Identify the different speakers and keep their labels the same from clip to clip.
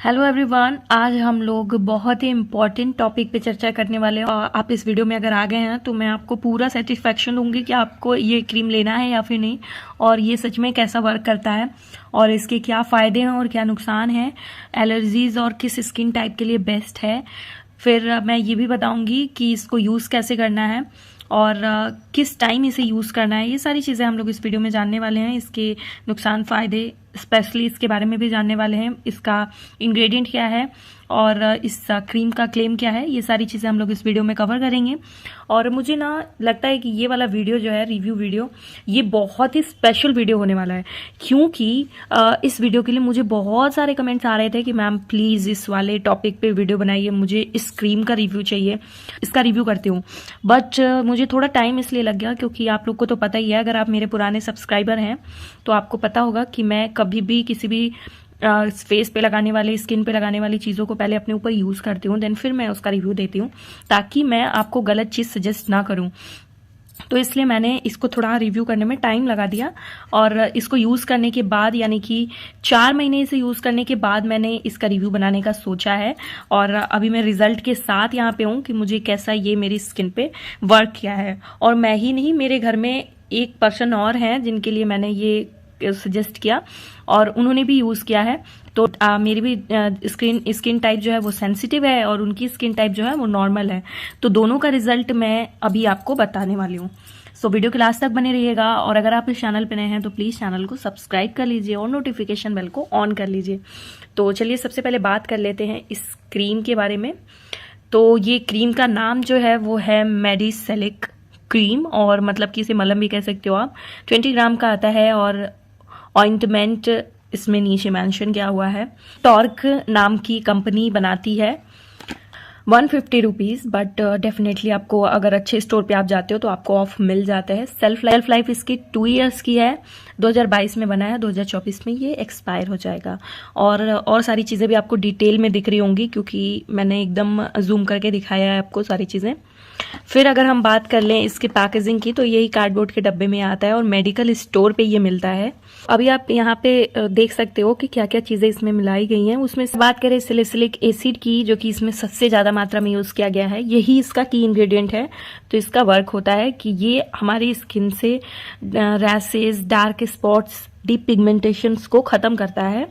Speaker 1: Hello everyone, आज हम लोग बहुत ही इम्पॉर्टेंट टॉपिक पे चर्चा करने वाले हैं। और आप इस वीडियो में अगर आ गए हैं तो मैं आपको पूरा सेटिस्फेक्शन दूंगी कि आपको ये क्रीम लेना है या फिर नहीं, और ये सच में कैसा वर्क करता है और इसके क्या फ़ायदे हैं और क्या नुकसान है, एलर्जीज़ और किस स्किन टाइप के लिए बेस्ट है। फिर मैं ये भी बताऊंगी कि इसको यूज़ कैसे करना है और किस टाइम इसे यूज़ करना है। ये सारी चीज़ें हम लोग इस वीडियो में जानने वाले हैं। इसके नुकसान फ़ायदे स्पेशली इसके बारे में भी जानने वाले हैं। इसका इंग्रेडिएंट क्या है और इस क्रीम का क्लेम क्या है, ये सारी चीज़ें हम लोग इस वीडियो में कवर करेंगे। और मुझे ना लगता है कि ये वाला वीडियो जो है, रिव्यू वीडियो, ये बहुत ही स्पेशल वीडियो होने वाला है, क्योंकि इस वीडियो के लिए मुझे बहुत सारे कमेंट्स आ रहे थे कि मैम प्लीज़ इस वाले टॉपिक पे वीडियो बनाइए, मुझे इस क्रीम का रिव्यू चाहिए, इसका रिव्यू करती हूँ। बट मुझे थोड़ा टाइम इसलिए लग गया क्योंकि आप लोग को तो पता ही है, अगर आप मेरे पुराने सब्सक्राइबर हैं तो आपको पता होगा कि मैं कभी भी किसी भी फेस पे लगाने वाली, स्किन पे लगाने वाली चीज़ों को पहले अपने ऊपर यूज़ करती हूँ, देन फिर मैं उसका रिव्यू देती हूँ, ताकि मैं आपको गलत चीज़ सजेस्ट ना करूँ। तो इसलिए मैंने इसको थोड़ा रिव्यू करने में टाइम लगा दिया। और इसको यूज़ करने के बाद, यानी कि 4 महीने इसे यूज़ करने के बाद मैंने इसका रिव्यू बनाने का सोचा है। और अभी मैं रिजल्ट के साथ यहाँ पे हूँ कि मुझे कैसा ये मेरी स्किन पे वर्क किया है। और मैं ही नहीं, मेरे घर में एक पर्सन और हैं जिनके लिए मैंने ये सजेस्ट किया और उन्होंने भी यूज़ किया है। तो मेरी भी स्किन टाइप जो है वो सेंसिटिव है और उनकी स्किन टाइप जो है वो नॉर्मल है। तो दोनों का रिजल्ट मैं अभी आपको बताने वाली हूँ। सो वीडियो के लास्ट तक बने रहिएगा। और अगर आप इस चैनल पे नए हैं तो प्लीज़ चैनल को सब्सक्राइब कर लीजिए और नोटिफिकेशन बेल को ऑन कर लीजिए। तो चलिए सबसे पहले बात कर लेते हैं इस क्रीम के बारे में। तो ये क्रीम का नाम जो है वो है मेडिसेलिक क्रीम, और मतलब कि इसे मलहम भी कह सकते हो आप। 20 ग्राम का आता है और ऑइंटमेंट इसमें नीचे मेंशन किया हुआ है। टॉर्क नाम की कंपनी बनाती है। 150 रुपीज़, बट डेफिनेटली आपको अगर अच्छे स्टोर पे आप जाते हो तो आपको ऑफ मिल जाता है। सेल्फ लाइफ इसकी 2 ईयर्स की है। 2022 में बना है, 2024 में ये एक्सपायर हो जाएगा। और सारी चीज़ें भी आपको डिटेल में दिख रही होंगी क्योंकि मैंने एकदम जूम करके दिखाया है आपको सारी चीज़ें। फिर अगर हम बात कर लें इसके पैकेजिंग की, तो यही कार्डबोर्ड के डब्बे में आता है और मेडिकल स्टोर पे ये मिलता है। अभी आप यहाँ पे देख सकते हो कि क्या क्या चीज़ें इसमें मिलाई गई हैं। उसमें से बात करें सैलिसिलिक एसिड की, जो कि इसमें सबसे ज़्यादा मात्रा में यूज़ किया गया है, यही इसका की इंग्रेडिएंट है। तो इसका वर्क होता है कि ये हमारी स्किन से rashes, dark spots, deep pigmentations को ख़त्म करता है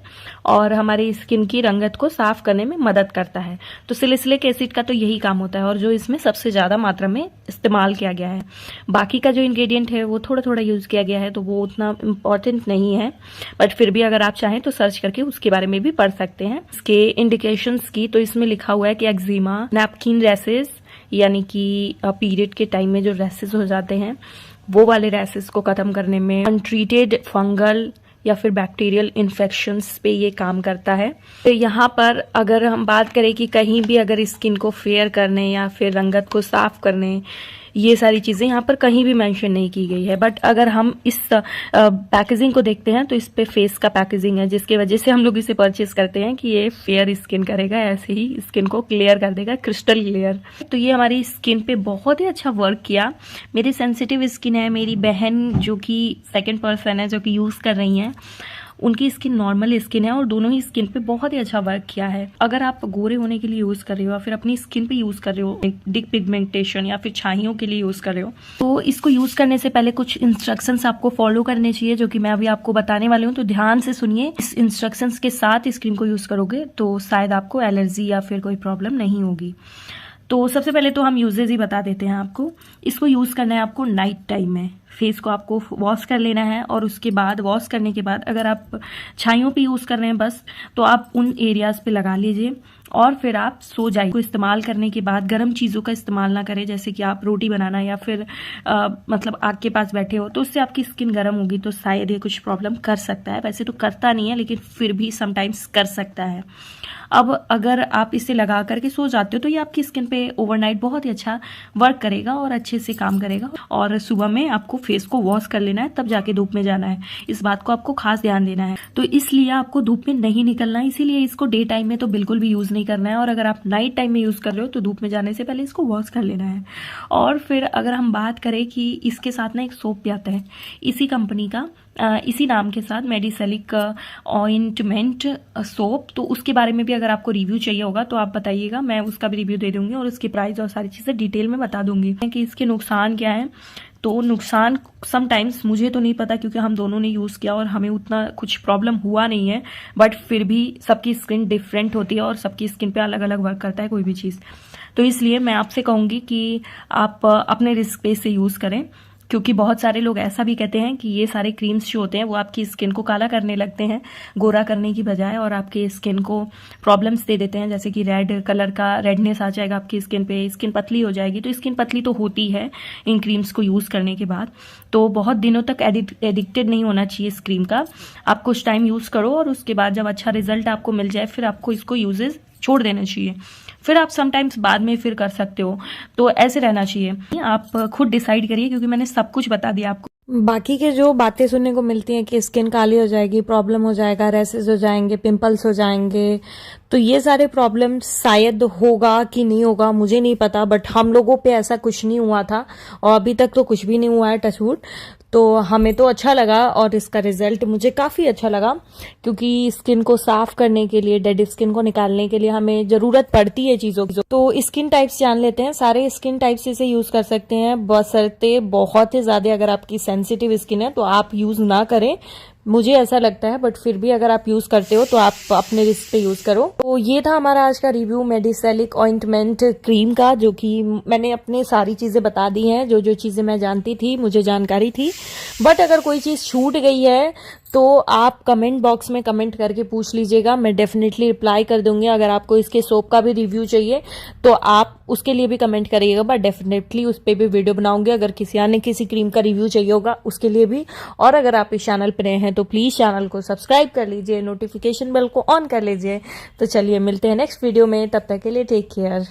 Speaker 1: और हमारी स्किन की रंगत को साफ करने में मदद करता है। तो सैलिसिलिक एसिड का तो यही काम होता है और जो इसमें सबसे ज़्यादा मात्रा में इस्तेमाल किया गया है। बाकी का जो इंग्रेडिएंट है वो थोड़ा थोड़ा यूज़ किया गया है, तो वो उतना इम्पॉर्टेंट नहीं है, बट फिर भी अगर आप चाहें तो सर्च करके उसके बारे में भी पढ़ सकते हैं। इसके इंडिकेशंस की, तो इसमें लिखा हुआ है कि एक्जिमा, नैपकिन रैसेस, यानी कि पीरियड के टाइम में जो रैसेस हो जाते हैं वो वाले रैसेस को खत्म करने में, अनट्रीटेड फंगल या फिर बैक्टीरियल इन्फेक्शंस पे ये काम करता है। तो यहाँ पर अगर हम बात करें कि कहीं भी अगर स्किन को फेयर करने या फिर रंगत को साफ करने, ये सारी चीज़ें यहाँ पर कहीं भी मेंशन नहीं की गई है। बट अगर हम इस पैकेजिंग को देखते हैं तो इस पे फेस का पैकेजिंग है, जिसकी वजह से हम लोग इसे परचेज करते हैं कि ये फेयर स्किन करेगा, ऐसे ही स्किन को क्लियर कर देगा, क्रिस्टल क्लियर। तो ये हमारी स्किन पे बहुत ही अच्छा वर्क किया। मेरी सेंसिटिव स्किन है, मेरी बहन जो कि सेकेंड पर्सन है जो कि यूज़ कर रही हैं, उनकी स्किन नॉर्मल स्किन है और दोनों ही स्किन पे बहुत ही अच्छा वर्क किया है। अगर आप गोरे होने के लिए यूज़ कर रहे हो या फिर अपनी स्किन पे यूज़ कर रहे हो, डीप पिगमेंटेशन या फिर छाइयों के लिए यूज़ कर रहे हो, तो इसको यूज़ करने से पहले कुछ इंस्ट्रक्शंस आपको फॉलो करने चाहिए, जो कि मैं अभी आपको बताने वाली हूँ। तो ध्यान से सुनिए। इस इंस्ट्रक्शंस के साथ इस क्रीम को यूज़ करोगे तो शायद आपको एलर्जी या फिर कोई प्रॉब्लम नहीं होगी। तो सबसे पहले तो हम यूजेज ही बता देते हैं आपको। इसको यूज़ करना है आपको नाइट टाइम में। फेस को आपको वॉश कर लेना है और उसके बाद, वॉश करने के बाद, अगर आप छाइयों पे यूज़ कर रहे हैं बस, तो आप उन एरियाज पे लगा लीजिए और फिर आप सो जाइए। को इस्तेमाल करने के बाद गर्म चीज़ों का इस्तेमाल ना करें, जैसे कि आप रोटी बनाना या फिर मतलब आग के पास बैठे हो तो उससे आपकी स्किन गर्म होगी तो शायद ये कुछ प्रॉब्लम कर सकता है। वैसे तो करता नहीं है, लेकिन फिर भी समटाइम्स कर सकता है। अब अगर आप इसे लगा करके सो जाते हो तो ये आपकी स्किन पे ओवरनाइट बहुत ही अच्छा वर्क करेगा और अच्छे से काम करेगा। और सुबह में आपको फेस को वॉश कर लेना है, तब जाके धूप में जाना है। इस बात को आपको खास ध्यान देना है। तो इसलिए आपको धूप में नहीं निकलना है, इसीलिए इसको डे टाइम में तो बिल्कुल भी यूज़ नहीं करना है, और अगर आप नाइट टाइम में यूज़ कर रहे हो तो धूप में जाने से पहले इसको वॉश कर लेना है। और फिर अगर हम बात करें कि इसके साथ ना एक सोप भी आता है इसी कंपनी का, इसी नाम के साथ, मेडिसेलिक ऑइंटमेंट सोप, तो उसके बारे में भी अगर आपको रिव्यू चाहिए होगा तो आप बताइएगा, मैं उसका भी रिव्यू दे दूंगी और उसकी प्राइस और सारी चीज़ें डिटेल में बता दूंगी कि इसके नुकसान क्या है। तो नुकसान समटाइम्स मुझे तो नहीं पता क्योंकि हम दोनों ने यूज़ किया और हमें उतना कुछ प्रॉब्लम हुआ नहीं है, बट फिर भी सबकी स्किन डिफरेंट होती है और सबकी स्किन पे अलग अलग वर्क करता है कोई भी चीज़। तो इसलिए मैं आपसे कहूँगी कि आप अपने रिस्क पे से यूज़ करें, क्योंकि बहुत सारे लोग ऐसा भी कहते हैं कि ये सारे क्रीम्स जो होते हैं वो आपकी स्किन को काला करने लगते हैं गोरा करने की बजाय, और आपके स्किन को प्रॉब्लम्स दे देते हैं, जैसे कि रेड कलर का रेडनेस आ जाएगा आपकी स्किन पे, स्किन पतली हो जाएगी। तो स्किन पतली तो होती है इन क्रीम्स को यूज़ करने के बाद, तो बहुत दिनों तक एडिक्टेड नहीं होना चाहिए इस क्रीम का। आप कुछ टाइम यूज़ करो और उसके बाद जब अच्छा रिजल्ट आपको मिल जाए फिर आपको इसको यूजेस छोड़ देना चाहिए, फिर आप समटाइम्स बाद में फिर कर सकते हो। तो ऐसे रहना चाहिए, आप खुद डिसाइड करिए, क्योंकि मैंने सब कुछ बता दिया आपको।
Speaker 2: बाकी के जो बातें सुनने को मिलती हैं कि स्किन काली हो जाएगी, प्रॉब्लम हो जाएगा, रैसेस हो जाएंगे, पिंपल्स हो जाएंगे, तो ये सारे प्रॉब्लम शायद होगा कि नहीं होगा मुझे नहीं पता, बट हम लोगों पे ऐसा कुछ नहीं हुआ था और अभी तक तो कुछ भी नहीं हुआ है, टच वुड। तो हमें तो अच्छा लगा और इसका रिजल्ट मुझे काफ़ी अच्छा लगा, क्योंकि स्किन को साफ करने के लिए, डेड स्किन को निकालने के लिए हमें ज़रूरत पड़ती है चीज़ों की। तो स्किन टाइप्स जान लेते हैं। सारे स्किन टाइप्स इसे यूज़ कर सकते हैं, बशर्ते बहुत ही ज़्यादा अगर आपकी सेंसिटिव स्किन है तो आप यूज़ ना करें, मुझे ऐसा लगता है, बट फिर भी अगर आप यूज़ करते हो तो आप अपने रिस्क पे यूज़ करो। तो ये था हमारा आज का रिव्यू मेडिसेलिक ऑइंटमेंट क्रीम का, जो कि मैंने अपने सारी चीज़ें बता दी हैं, जो जो चीज़ें मैं जानती थी, मुझे जानकारी थी। बट अगर कोई चीज़ छूट गई है तो आप कमेंट बॉक्स में कमेंट करके पूछ लीजिएगा, मैं डेफिनेटली रिप्लाई कर दूंगी। अगर आपको इसके सोप का भी रिव्यू चाहिए तो आप उसके लिए भी कमेंट करिएगा, बट डेफिनेटली उस पर भी वीडियो बनाऊंगी। अगर किसी अन्य किसी क्रीम का रिव्यू चाहिए होगा उसके लिए भी। और अगर आप इस चैनल पर नए हैं तो प्लीज़ चैनल को सब्सक्राइब कर लीजिए, नोटिफिकेशन बेल को ऑन कर लीजिए। तो चलिए मिलते हैं नेक्स्ट वीडियो में, तब तक के लिए टेक केयर।